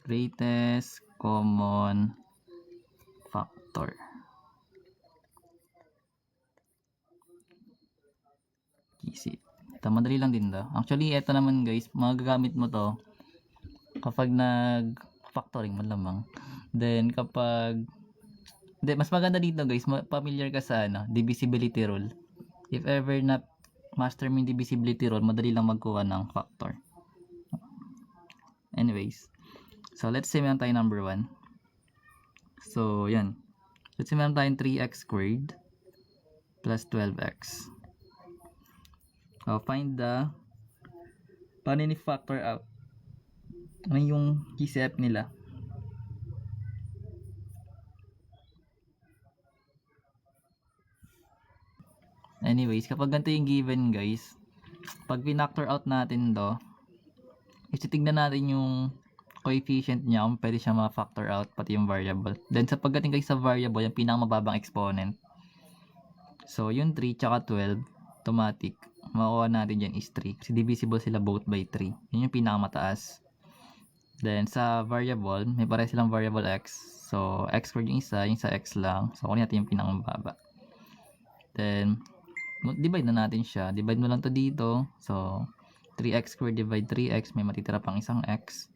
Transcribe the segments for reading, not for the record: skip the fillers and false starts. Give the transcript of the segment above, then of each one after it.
Greatest common factor. Easy. Ito, madali lang din daw. Actually, ito naman guys, magagamit mo to kapag nag-factoring malamang. Then, kapag mas maganda dito guys, familiar ka sa divisibility rule. If ever na master mo yung divisibility rule, madali lang magkuha ng factor. Anyways, so let's say meron tayo number 1. So, yan. Let's say meron tayong 3x squared plus 12x. So, find the paano ni-factor out? Ano yung GCF nila? Anyways, kapag ganito yung given guys, pag pinactor out natin to, ititignan natin yung coefficient niya kung pwede siya ma-factor out pati yung variable. Then sa pagdating guys sa variable, yung pinakamababang exponent. So yung 3 tsaka 12, automatic, makuha natin dyan is 3 kasi divisible sila both by 3. Yun yung pinakamataas. Then sa variable, may pare silang variable x. So x squared yung isa x lang. So kunin natin yung pinakamababa. Then divide na natin siya. Divide mo lang to dito. So 3x squared divide 3x, may matitira pang isang x.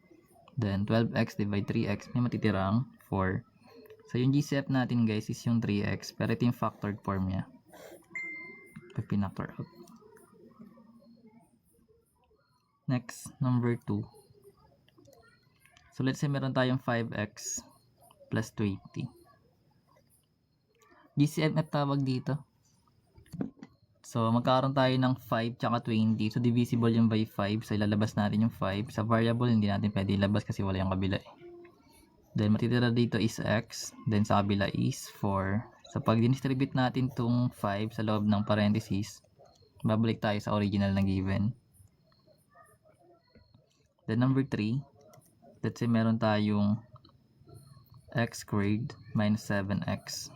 Then 12x divide 3x, may matitirang 4. So yung GCF natin guys is yung 3x, pero ito yung factored form niya. Pag pinactor out. Next, number 2. So let's say meron tayong 5x plus 20. GCF na tawag dito. So, magkakaroon tayo ng 5 tsaka 20. So, divisible yung by 5. So, ilalabas natin yung 5. Sa variable, hindi natin pwede ilabas kasi wala yung kabila eh. Then, matitira dito is x. Then, sa kabila is 4. So, pag dinistribute natin itong 5 sa loob ng parenthesis, babalik tayo sa original na given. Then, number 3. Let's say, meron tayong x squared minus 7x.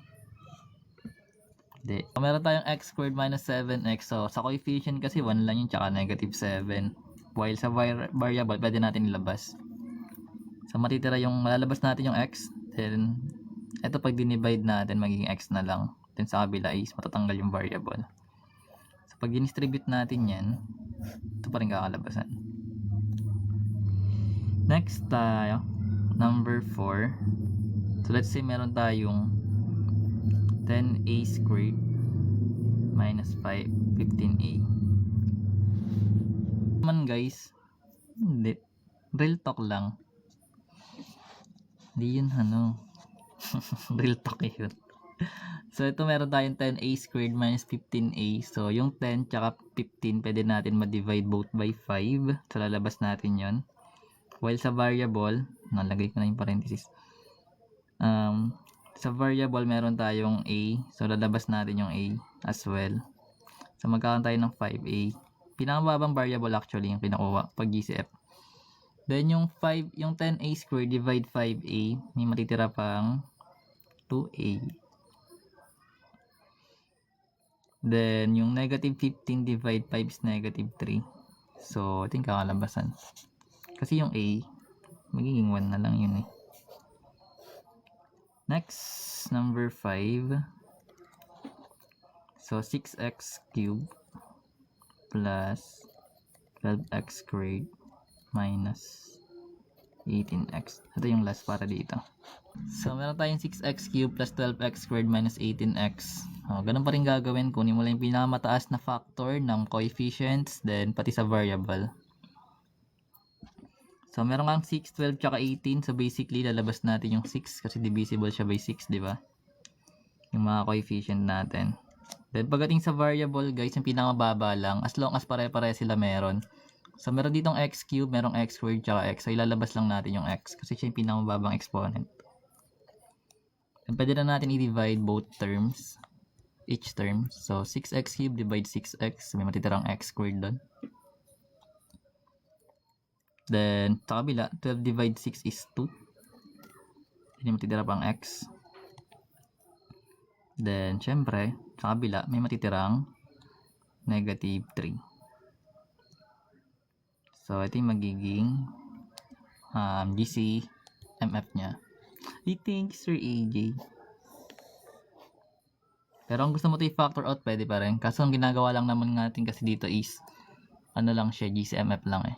Hindi. Meron tayong x squared minus 7x. So, sa coefficient kasi 1 lang yun, tsaka negative 7. While sa variable, pwede natin ilabas. So, matitira yung, malalabas natin yung x. Then, ito pag dinivide natin, magiging x na lang. Then, sa kabila is, matatanggal yung variable. So, pag dinistribute natin yan, ito pa rin kakalabasan. Next tayo, number 4. So, let's say meron tayong 10a squared minus 15a. Naman guys, hindi, real talk lang. Hindi yun real talk yun. So ito meron tayong 10a squared minus 15a. So yung 10 tsaka 15 pwede natin ma-divide both by 5. So lalabas natin yon. While sa variable, nalagay ko na yung parenthesis. Sa variable, meron tayong a. So, lalabas natin yung a as well. So, magkakaroon tayo ng 5a. Pinakamababang variable actually yung pinakuha pag GCF. Then, yung 10a squared divide 5a, may matitira pang 2a. Then, yung negative 15 divide 5 is negative 3. So, ito yung kakalabasan. Kasi yung a, magiging 1 na lang yun eh. Next, number 5. So, 6x cubed plus 12x squared minus 18x. Ito yung last para dito. So, meron tayong 6x cubed plus 12x squared minus 18x. Ganun pa rin gagawin. Kunin mo lang yung pinakamataas na factor ng coefficients, then pati sa variable. So, meron kang 6, 12, tsaka 18. So, basically, lalabas natin yung 6 kasi divisible siya by 6, di ba? Yung mga coefficient natin. Then, pagdating sa variable, guys, yung pinakamababa lang. As long as pare-pare sila meron. So, meron ditong x cube, merong x squared, tsaka x. So, ilalabas lang natin yung x kasi siya yung pinakamababang exponent. Then, pwede na natin i-divide both terms. Each term. So, 6x cube divide 6x. May matitirang x squared doon. Then, sa kabila, 12 divide 6 is 2. Hindi matitira pang x. Then, syempre, sa kabila, may matitirang negative 3. So, ito yung magiging GC GCMF niya. Thank you, Sir AJ. Pero kung gusto mo ito i-factor out, pwede pa rin. Kaso ang ginagawa lang naman natin kasi dito is, ano lang siya, GCMF lang eh.